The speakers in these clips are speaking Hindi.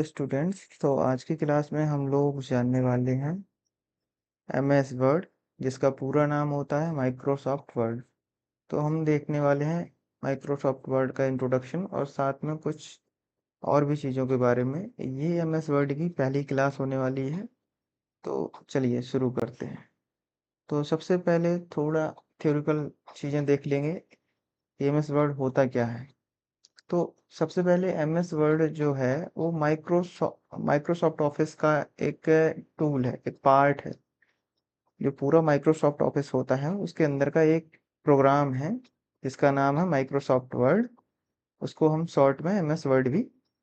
स्टूडेंट्स, तो आज की क्लास में हम लोग जानने वाले हैं एमएस वर्ड, जिसका पूरा नाम होता है माइक्रोसॉफ्ट वर्ड। तो हम देखने वाले हैं माइक्रोसॉफ्ट वर्ड का इंट्रोडक्शन और साथ में कुछ और भी चीज़ों के बारे में। ये एमएस वर्ड की पहली क्लास होने वाली है, तो चलिए शुरू करते हैं। तो सबसे पहले थोड़ा थ्योरिकल चीज़ें देख लेंगे, एमएस वर्ड होता क्या है। तो सबसे पहले एमएस वर्ड जो है वो माइक्रोसॉफ्ट ऑफिस का एक टूल है, एक पार्ट है। जो पूरा माइक्रोसॉफ्ट ऑफिस होता है उसके अंदर का एक प्रोग्राम है जिसका नाम है माइक्रोसॉफ्ट वर्ड। उसको हम शॉर्ट में एमएस वर्ड भी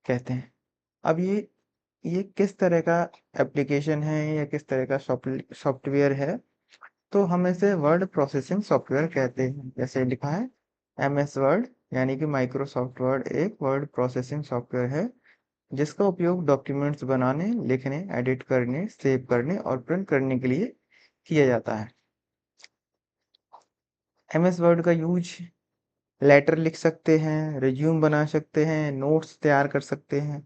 कहते हैं। अब ये किस तरह का एप्लीकेशन है या किस तरह का सॉफ्टवेयर है, तो हम इसे वर्ड प्रोसेसिंग सॉफ्टवेयर कहते हैं। जैसे लिखा है एमएस वर्ड, यानी कि माइक्रोसॉफ्ट वर्ड एक वर्ड प्रोसेसिंग सॉफ्टवेयर है जिसका उपयोग डॉक्यूमेंट्स बनाने, लिखने, एडिट करने, सेव करने और प्रिंट करने के लिए किया जाता है। एमएस वर्ड का यूज लेटर लिख सकते हैं, रिज्यूम बना सकते हैं, नोट्स तैयार कर सकते हैं,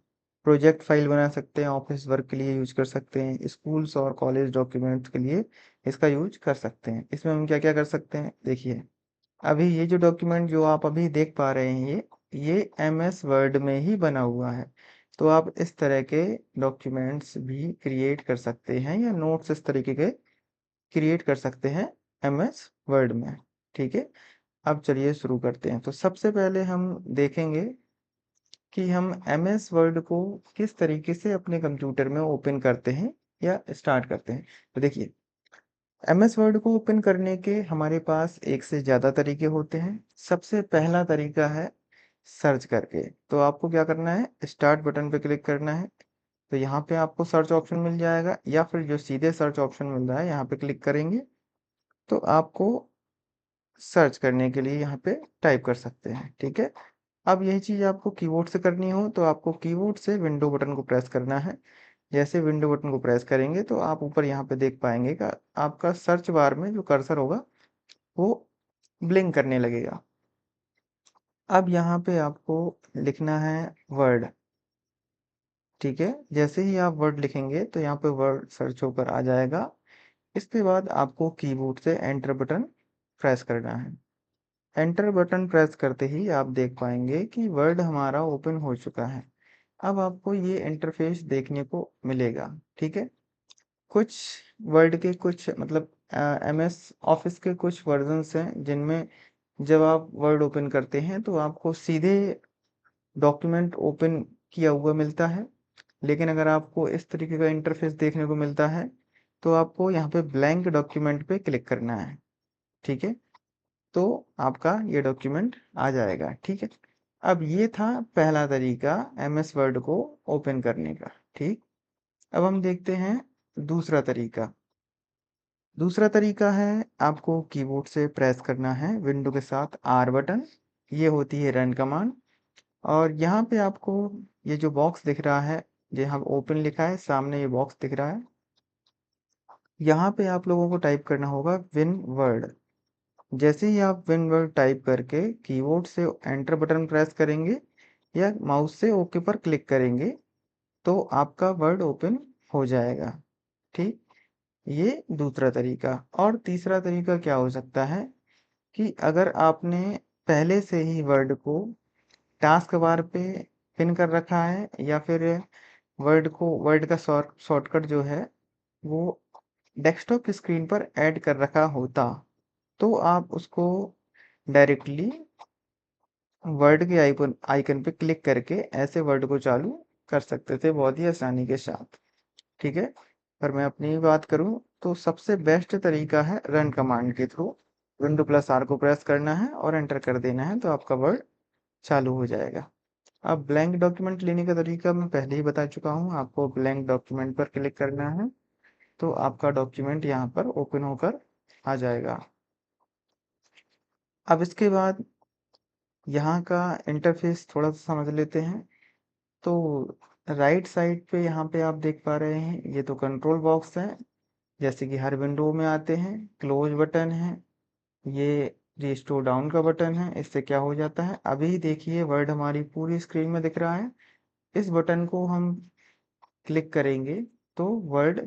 प्रोजेक्ट फाइल बना सकते हैं, ऑफिस वर्क के लिए यूज कर सकते हैं, स्कूल्स और कॉलेज डॉक्यूमेंट्स के लिए इसका यूज कर सकते हैं। इसमें हम क्या क्या कर सकते हैं, देखिए। अभी ये जो डॉक्यूमेंट जो आप अभी देख पा रहे हैं, ये एमएस वर्ड में ही बना हुआ है। तो आप इस तरह के डॉक्यूमेंट्स भी क्रिएट कर सकते हैं या नोट्स इस तरीके के क्रिएट कर सकते हैं एमएस वर्ड में। ठीक है, अब चलिए शुरू करते हैं। तो सबसे पहले हम देखेंगे कि हम एमएस वर्ड को किस तरीके से अपने कंप्यूटर में ओपन करते हैं या स्टार्ट करते हैं। तो देखिए, एमएस वर्ड को ओपन करने के हमारे पास एक से ज़्यादा तरीके होते हैं। सबसे पहला तरीका है सर्च करके। तो आपको क्या करना है, स्टार्ट बटन पे क्लिक करना है। तो यहाँ पे आपको सर्च ऑप्शन मिल जाएगा, या फिर जो सीधे सर्च ऑप्शन मिल रहा है यहाँ पे क्लिक करेंगे तो आपको सर्च करने के लिए यहाँ पे टाइप कर सकते हैं। ठीक है, अब यही चीज़ आपको कीबोर्ड से करनी हो तो आपको कीबोर्ड से विंडो बटन को प्रेस करना है। जैसे विंडो बटन को प्रेस करेंगे तो आप ऊपर यहाँ पे देख पाएंगे कि आपका सर्च बार में जो कर्सर होगा वो ब्लिंक करने लगेगा। अब यहाँ पे आपको लिखना है वर्ड। ठीक है, जैसे ही आप वर्ड लिखेंगे तो यहाँ पे वर्ड सर्च होकर आ जाएगा। इसके बाद आपको कीबोर्ड से एंटर बटन प्रेस करना है। एंटर बटन प्रेस करते ही आप देख पाएंगे कि वर्ड हमारा ओपन हो चुका है। अब आपको ये इंटरफेस देखने को मिलेगा। ठीक है, कुछ वर्ड के कुछ मतलब एमएस ऑफिस के कुछ वर्जन्स हैं जिनमें जब आप वर्ड ओपन करते हैं तो आपको सीधे डॉक्यूमेंट ओपन किया हुआ मिलता है। लेकिन अगर आपको इस तरीके का इंटरफेस देखने को मिलता है तो आपको यहाँ पे ब्लैंक डॉक्यूमेंट पे क्लिक करना है। ठीक है, तो आपका ये डॉक्यूमेंट आ जाएगा। ठीक है, अब ये था पहला तरीका एमएस वर्ड को ओपन करने का। ठीक, अब हम देखते हैं दूसरा तरीका। दूसरा तरीका है आपको कीबोर्ड से प्रेस करना है विंडो के साथ आर बटन। ये होती है रन कमांड। और यहाँ पे आपको ये जो बॉक्स दिख रहा है, यहाँ ओपन लिखा है, सामने ये बॉक्स दिख रहा है, यहाँ पे आप लोगों को टाइप करना होगा विन वर्ड। जैसे ही आप विन वर्ड टाइप करके कीबोर्ड से एंटर बटन प्रेस करेंगे या माउस से ओके पर क्लिक करेंगे तो आपका वर्ड ओपन हो जाएगा। ठीक, ये दूसरा तरीका। और तीसरा तरीका क्या हो सकता है कि अगर आपने पहले से ही वर्ड को टास्क बार पे पिन कर रखा है या फिर वर्ड का शॉर्टकट जो है वो डेस्कटॉप स्क्रीन पर ऐड कर रखा होता, तो आप उसको डायरेक्टली वर्ड के आइकन आइकन पे क्लिक करके ऐसे वर्ड को चालू कर सकते थे बहुत ही आसानी के साथ। ठीक है, पर मैं अपनी बात करूं तो सबसे बेस्ट तरीका है रन कमांड के थ्रू विंडो प्लस आर को प्रेस करना है और एंटर कर देना है, तो आपका वर्ड चालू हो जाएगा। अब ब्लैंक डॉक्यूमेंट लेने का तरीका मैं पहले ही बता चुका हूँ। आपको ब्लैंक डॉक्यूमेंट पर क्लिक करना है तो आपका डॉक्यूमेंट यहाँ पर ओपन होकर आ जाएगा। अब इसके बाद यहाँ का इंटरफेस थोड़ा सा समझ लेते हैं। तो राइट साइड पे यहाँ पे आप देख पा रहे हैं ये तो कंट्रोल बॉक्स है, जैसे कि हर विंडो में आते हैं। क्लोज बटन है, ये रिस्टोर डाउन का बटन है। इससे क्या हो जाता है, अभी देखिए वर्ड हमारी पूरी स्क्रीन में दिख रहा है। इस बटन को हम क्लिक करेंगे तो वर्ड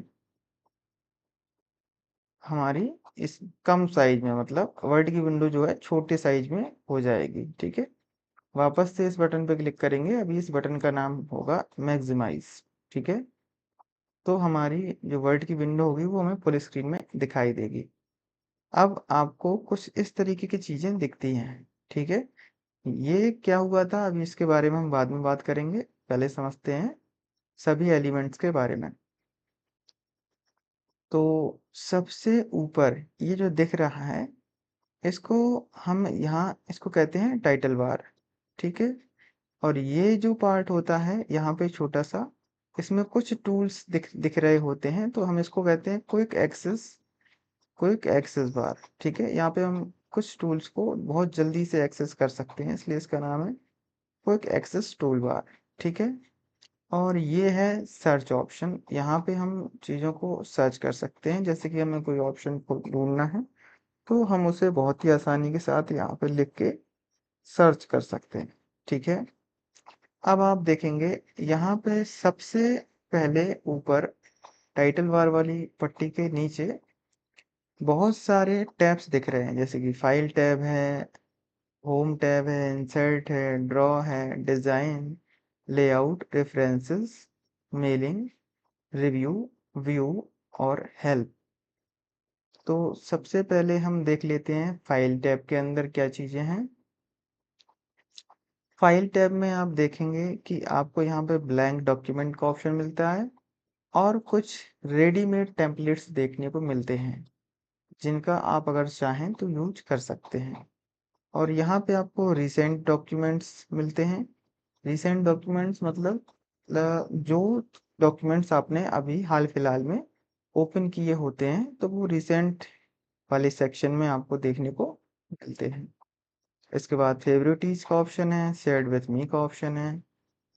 हमारी इस कम साइज में, मतलब वर्ड की विंडो जो है छोटे साइज में हो जाएगी। ठीक है, वापस से इस बटन पे क्लिक करेंगे। अभी इस बटन का नाम होगा मैक्सिमाइज। ठीक है, तो हमारी जो वर्ड की विंडो होगी वो हमें फुल स्क्रीन में दिखाई देगी। अब आपको कुछ इस तरीके की चीजें दिखती हैं। ठीक है, ये क्या हुआ था अभी इसके बारे में हम बाद में बात करेंगे, पहले समझते हैं सभी एलिमेंट्स के बारे में। तो सबसे ऊपर ये जो दिख रहा है, इसको हम यहाँ इसको कहते हैं टाइटल बार। ठीक है, और ये जो पार्ट होता है यहाँ पे छोटा सा, इसमें कुछ टूल्स दिख दिख रहे होते हैं, तो हम इसको कहते हैं क्विक एक्सेस बार। ठीक है, यहाँ पे हम कुछ टूल्स को बहुत जल्दी से एक्सेस कर सकते हैं, इसलिए इसका नाम है क्विक एक्सेस टूल बार। ठीक है, और ये है सर्च ऑप्शन। यहाँ पे हम चीज़ों को सर्च कर सकते हैं, जैसे कि हमें कोई ऑप्शन को ढूंढना है तो हम उसे बहुत ही आसानी के साथ यहाँ पे लिख के सर्च कर सकते हैं। ठीक है, अब आप देखेंगे यहाँ पे सबसे पहले ऊपर टाइटल बार वाली पट्टी के नीचे बहुत सारे टैब्स दिख रहे हैं, जैसे कि फाइल टैब है, होम टैब है, इंसर्ट है, ड्रॉ है, design, layout, references, mailing, review, view और हेल्प। तो सबसे पहले हम देख लेते हैं फाइल टैब के अंदर क्या चीजें हैं। फाइल टैब में आप देखेंगे कि आपको यहाँ पे ब्लैंक डॉक्यूमेंट का ऑप्शन मिलता है और कुछ रेडीमेड टेम्पलेट्स देखने को मिलते हैं, जिनका आप अगर चाहें तो यूज कर सकते हैं। और यहाँ पे आपको रिसेंट डॉक्यूमेंट्स मिलते हैं। रिसेंट डॉक्यूमेंट्स मतलब जो डॉक्यूमेंट्स आपने अभी हाल फिलहाल में ओपन किए होते हैं, तो वो रिसेंट वाले सेक्शन में आपको देखने को मिलते हैं। इसके बाद फेवरेटीज का ऑप्शन है, शेयर्ड विथ मी का ऑप्शन है।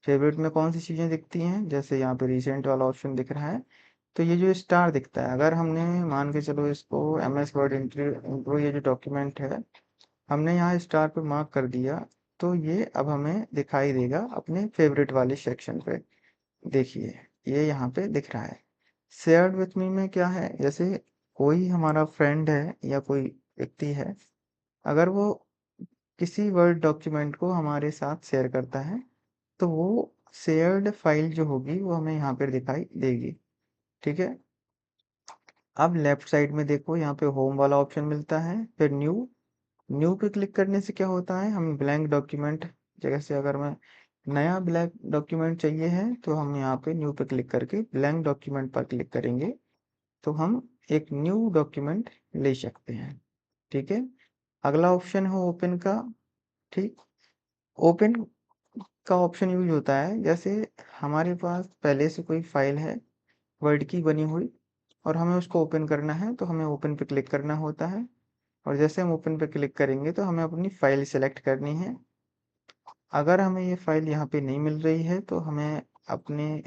फेवरेट में कौन सी चीज़ें दिखती हैं, जैसे यहाँ पे रिसेंट वाला ऑप्शन दिख रहा है, तो ये जो स्टार दिखता है, अगर हमने मान के चलो इसको MS वर्ड इंट्रो ये जो डॉक्यूमेंट है हमने यहाँ स्टार पे मार्क कर दिया, तो ये अब हमें दिखाई देगा अपने फेवरेट वाले सेक्शन पे। देखिए ये यहाँ पे दिख रहा है। शेयर्ड विथ मी में क्या है, जैसे कोई हमारा फ्रेंड है या कोई व्यक्ति है, अगर वो किसी वर्ड डॉक्यूमेंट को हमारे साथ शेयर करता है, तो वो शेयर्ड फाइल जो होगी वो हमें यहाँ पर दिखाई देगी। ठीक है, अब लेफ्ट साइड में देखो यहाँ पे होम वाला ऑप्शन मिलता है, फिर न्यू। न्यू पे क्लिक करने से क्या होता है, हम ब्लैंक डॉक्यूमेंट जगह से अगर मैं नया ब्लैंक डॉक्यूमेंट चाहिए है तो हम यहाँ पे न्यू पे क्लिक करके ब्लैंक डॉक्यूमेंट पर क्लिक करेंगे, तो हम एक न्यू डॉक्यूमेंट ले सकते हैं। ठीक है, अगला ऑप्शन है ओपन का। ठीक, ओपन का ऑप्शन यूज होता है जैसे हमारे पास पहले से कोई फाइल है वर्ड की बनी हुई और हमें उसको ओपन करना है, तो हमें ओपन पे क्लिक करना होता है। और जैसे हम ओपन पे क्लिक करेंगे तो हमें अपनी फाइल सेलेक्ट करनी है। अगर हमें ये फाइल यहाँ पे नहीं मिल रही है तो हमें अपने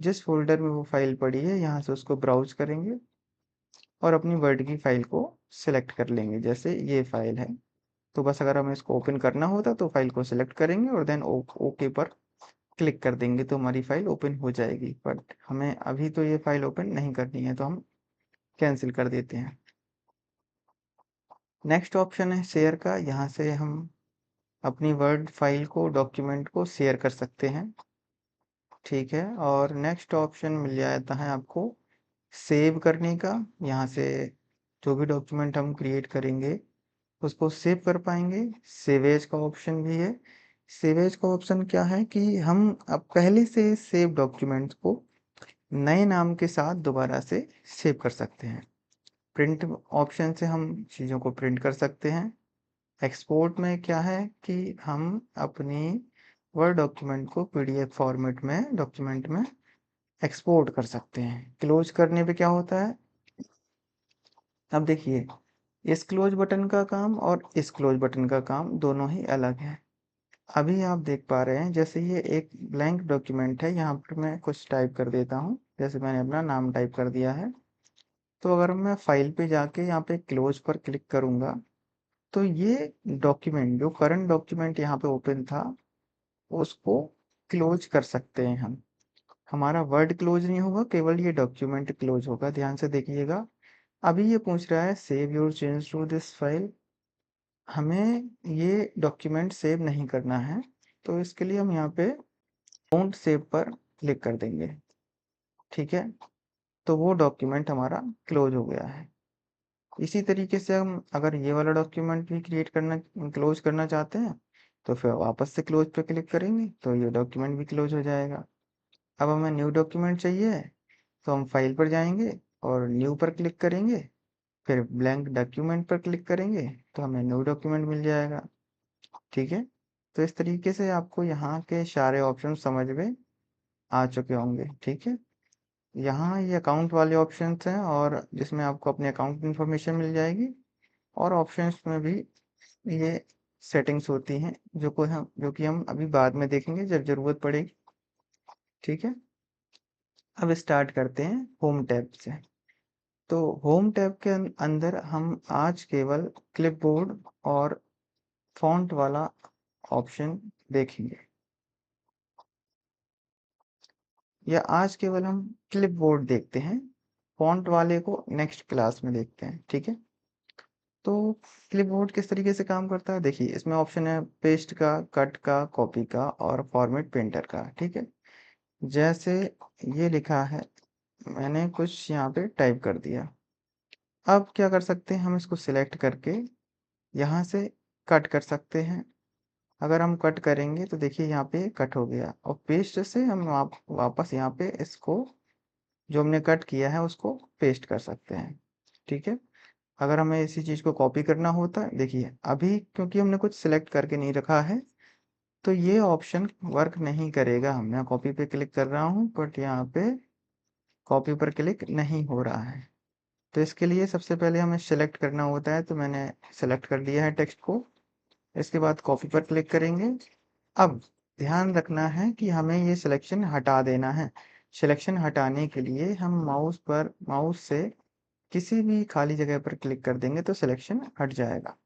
जिस फोल्डर में वो फाइल पड़ी है यहाँ से उसको ब्राउज करेंगे और अपनी वर्ड की फाइल को सिलेक्ट कर लेंगे, जैसे ये फाइल है। तो बस अगर हमें इसको ओपन करना होता तो फाइल को सिलेक्ट करेंगे और देन ओके पर क्लिक कर देंगे, तो हमारी फाइल ओपन हो जाएगी। बट हमें अभी तो ये फाइल ओपन नहीं करनी है, तो हम कैंसिल कर देते हैं। नेक्स्ट ऑप्शन है शेयर का, यहाँ से हम अपनी वर्ड फाइल को डॉक्यूमेंट को शेयर कर सकते हैं। ठीक है, और नेक्स्ट ऑप्शन मिल जाता है आपको सेव करने का। यहाँ से जो भी डॉक्यूमेंट हम क्रिएट करेंगे उसको सेव कर पाएंगे। सेवेज का ऑप्शन भी है। सेवेज का ऑप्शन क्या है कि हम अब पहले से सेव डॉक्यूमेंट्स को नए नाम के साथ दोबारा से सेव कर सकते हैं। प्रिंट ऑप्शन से हम चीज़ों को प्रिंट कर सकते हैं। एक्सपोर्ट में क्या है कि हम अपनी वर्ड डॉक्यूमेंट को PDF फॉर्मेट में डॉक्यूमेंट में एक्सपोर्ट कर सकते हैं। क्लोज करने पे क्या होता है, अब देखिए इस क्लोज बटन का काम और इस क्लोज बटन का काम दोनों ही अलग है। अभी आप देख पा रहे हैं जैसे ये एक ब्लैंक डॉक्यूमेंट है, यहाँ पर मैं कुछ टाइप कर देता हूँ, जैसे मैंने अपना नाम टाइप कर दिया है। तो अगर मैं फाइल पे जाके यहाँ पे क्लोज पर क्लिक करूँगा तो ये डॉक्यूमेंट जो करंट डॉक्यूमेंट यहाँ पे ओपन था उसको क्लोज कर सकते हैं हम। हमारा वर्ड क्लोज नहीं होगा, केवल ये डॉक्यूमेंट क्लोज होगा। ध्यान से देखिएगा। अभी ये पूछ रहा है save your change to this file. हमें ये डॉक्यूमेंट सेव नहीं करना है, तो इसके लिए हम यहाँ पे डोंट सेव पर क्लिक कर देंगे। ठीक है, तो वो डॉक्यूमेंट हमारा क्लोज हो गया है। इसी तरीके से हम अगर ये वाला डॉक्यूमेंट भी क्लोज करना चाहते हैं, तो फिर वापस से क्लोज पे क्लिक करेंगे तो ये डॉक्यूमेंट भी क्लोज हो जाएगा। अब हमें न्यू डॉक्यूमेंट चाहिए, तो हम फाइल पर जाएंगे और न्यू पर क्लिक करेंगे, फिर ब्लैंक डॉक्यूमेंट पर क्लिक करेंगे तो हमें न्यू डॉक्यूमेंट मिल जाएगा। ठीक है, तो इस तरीके से आपको यहाँ के सारे ऑप्शन समझ में आ चुके होंगे। ठीक है, यहाँ ये अकाउंट वाले ऑप्शंस हैं और जिसमें आपको अपने अकाउंट इन्फॉर्मेशन मिल जाएगी, और ऑप्शंस में भी ये सेटिंग्स होती हैं जो कि हम अभी बाद में देखेंगे जब ज़रूरत पड़ेगी। ठीक है, अब स्टार्ट करते हैं होम टैब से। तो होम टैब के अंदर हम आज केवल क्लिपबोर्ड और फॉन्ट वाला ऑप्शन देखेंगे, या आज केवल हम क्लिपबोर्ड देखते हैं। फॉन्ट वाले को नेक्स्ट क्लास में देखते हैं। ठीक है, तो क्लिपबोर्ड किस तरीके से काम करता है, देखिए इसमें ऑप्शन है पेस्ट का, कट का, कॉपी का और फॉर्मेट पेंटर का। ठीक है, जैसे ये लिखा है, मैंने कुछ यहाँ पे टाइप कर दिया। अब क्या कर सकते हैं, हम इसको सिलेक्ट करके यहाँ से कट कर सकते हैं। अगर हम कट करेंगे तो देखिए यहाँ पे कट हो गया, और पेस्ट से हम वापस यहाँ पे इसको जो हमने कट किया है उसको पेस्ट कर सकते हैं। ठीक है, अगर हमें इसी चीज़ को कॉपी करना होता है, देखिए अभी क्योंकि हमने कुछ सिलेक्ट करके नहीं रखा है, तो ये ऑप्शन वर्क नहीं करेगा। हम यहाँ कॉपी पे क्लिक कर रहा हूँ, बट यहाँ पे कॉपी पर क्लिक नहीं हो रहा है। तो इसके लिए सबसे पहले हमें सेलेक्ट करना होता है, तो मैंने सेलेक्ट कर लिया है टेक्स्ट को। इसके बाद कॉपी पर क्लिक करेंगे। अब ध्यान रखना है कि हमें ये सिलेक्शन हटा देना है। सिलेक्शन हटाने के लिए हम माउस से किसी भी खाली जगह पर क्लिक कर देंगे तो सिलेक्शन हट जाएगा।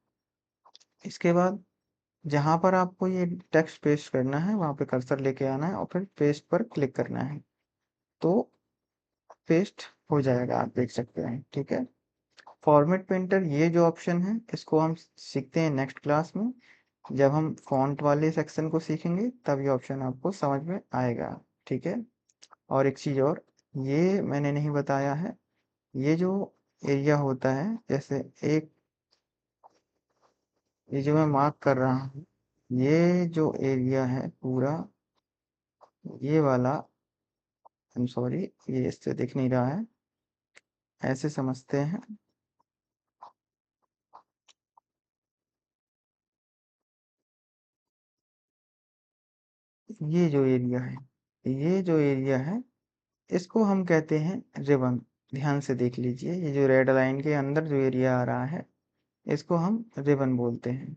इसके बाद जहाँ पर आपको ये टेक्स्ट पेस्ट करना है वहाँ पे कर्सर लेके आना है और फिर पेस्ट पर क्लिक करना है, तो पेस्ट हो जाएगा, आप देख सकते हैं। ठीक है, फॉर्मेट पेंटर ये जो ऑप्शन है इसको हम सीखते हैं नेक्स्ट क्लास में। जब हम फॉन्ट वाले सेक्शन को सीखेंगे तब ये ऑप्शन आपको समझ में आएगा। ठीक है, और एक चीज़ और, ये मैंने नहीं बताया है, ये जो एरिया होता है, जैसे एक ये जो मैं मार्क कर रहा हूँ, ये जो एरिया है पूरा, ये वाला, आई एम सॉरी, ये इससे दिख नहीं रहा है, ऐसे समझते हैं। ये जो एरिया है इसको हम कहते हैं रिबन। ध्यान से देख लीजिए, ये जो रेड लाइन के अंदर जो एरिया आ रहा है इसको हम रिबन बोलते हैं।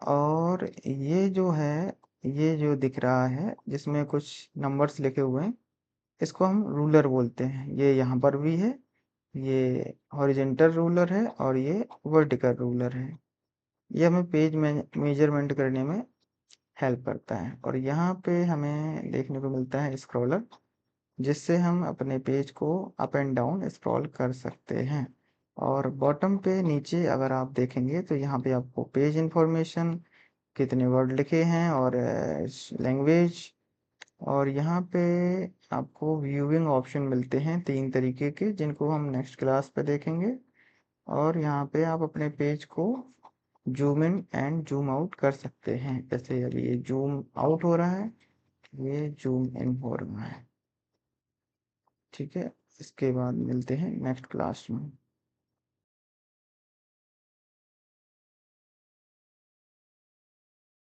और ये जो है, ये जो दिख रहा है जिसमें कुछ नंबर्स लिखे हुए हैं, इसको हम रूलर बोलते हैं। ये यहाँ पर भी है, ये हॉरिजेंटल रूलर है और ये वर्टिकल रूलर है। ये हमें पेज में मेजरमेंट करने में हेल्प करता है। और यहाँ पे हमें देखने को मिलता है स्क्रॉलर, जिससे हम अपने पेज को अप एंड डाउन स्क्रॉल कर सकते हैं। और बॉटम पे नीचे अगर आप देखेंगे तो यहाँ पे आपको पेज इंफॉर्मेशन, कितने वर्ड लिखे हैं और लैंग्वेज, और यहाँ पे आपको व्यूइंग ऑप्शन मिलते हैं 3 तरीके के, जिनको हम नेक्स्ट क्लास पे देखेंगे। और यहाँ पे आप अपने पेज को zoom in and zoom out कर सकते हैं। जैसे अभी ये जूम आउट हो रहा है, ये जूम इन हो रहा है। ठीक है, इसके बाद मिलते हैं नेक्स्ट क्लास में।